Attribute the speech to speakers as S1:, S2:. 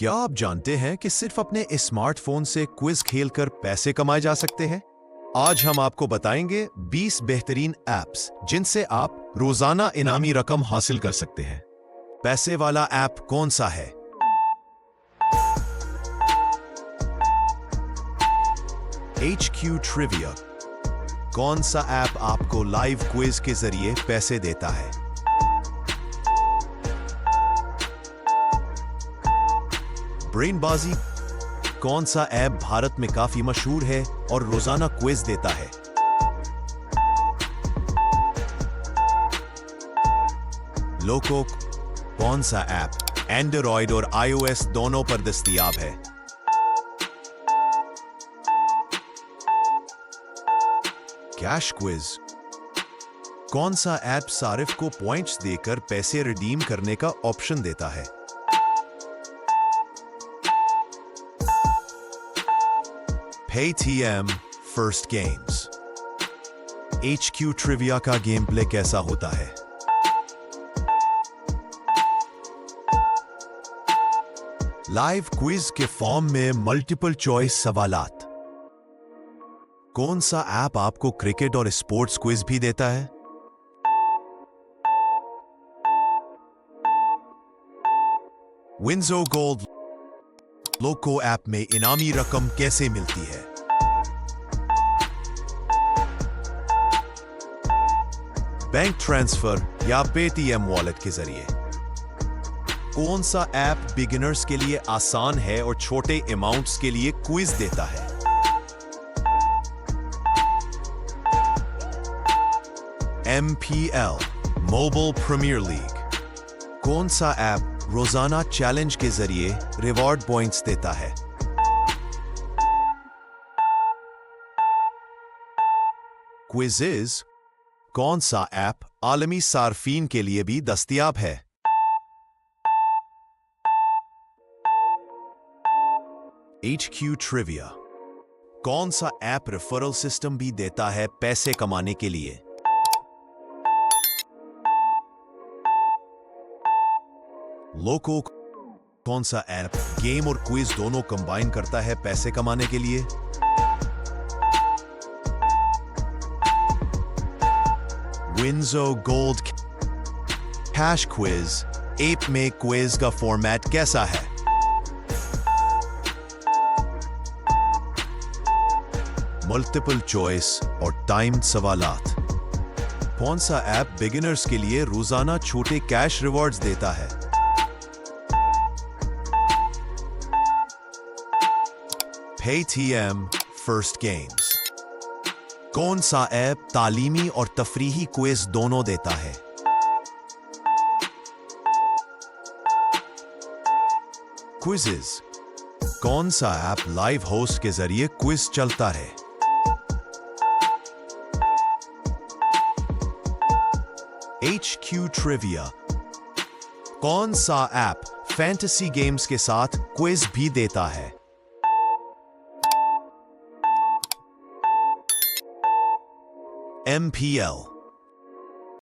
S1: क्या आप जानते हैं कि सिर्फ अपने स्मार्टफोन से क्विज खेलकर पैसे कमाए जा सकते हैं? आज हम आपको बताएंगे 20 बेहतरीन ऐप्स जिनसे आप रोजाना इनामी रकम हासिल कर सकते हैं। पैसे वाला ऐप कौन सा है? HQ Trivia। कौन सा ऐप आपको लाइव क्विज के जरिए पैसे देता है? ब्रेनबाजी। कौन सा ऐप भारत में काफी मशहूर है और रोजाना क्विज देता है? लोको। कौन सा ऐप एंड्रॉइड और iOS दोनों पर दस्तयाब है? Cash quiz. कौन सा ऐप सारिफ को पॉइंट्स देकर पैसे रिडीम करने का ऑप्शन देता है? Paytm First Games। HQ Trivia का गेम प्ले कैसा होता है? लाइव क्विज के फॉर्म में मल्टीपल चॉइस सवालात। कौन सा ऐप आपको क्रिकेट और स्पोर्ट्स क्विज भी देता है? WinZO gold. लोको ऐप में इनामी रकम कैसे मिलती है? बैंक ट्रांसफर या पेटीएम वॉलेट के जरिए। कौन सा ऐप बिगिनर्स के लिए आसान है और छोटे अमाउंट्स के लिए क्विज देता है? MPL mobile premier league. कौन सा ऐप रोजाना चैलेंज के जरिए रिवॉर्ड पॉइंट्स देता है? क्विज़। कौन सा ऐप आलमी सार्फिन के लिए भी दस्तयाब है? HQ Trivia। कौन सा ऐप रेफरल सिस्टम भी देता है पैसे कमाने के लिए? लोको। कौन सा ऐप गेम और क्विज दोनों कंबाइन करता है पैसे कमाने के लिए? WinZO gold. Cash quiz app में क्विज का फॉर्मेट कैसा है? मल्टीपल चॉइस और टाइम्ड सवालात। कौन सा ऐप बिगिनर्स के लिए रोजाना छोटे कैश रिवॉर्ड्स देता है? Paytm First Games। कौन सा ऐप तालीमी और तफरीही क्विज दोनों देता है? क्विज़। कौन सा ऐप लाइव होस्ट के जरिए क्विज चलता है? HQ Trivia। कौन सा ऐप फैंटेसी गेम्स के साथ क्विज भी देता है? MPL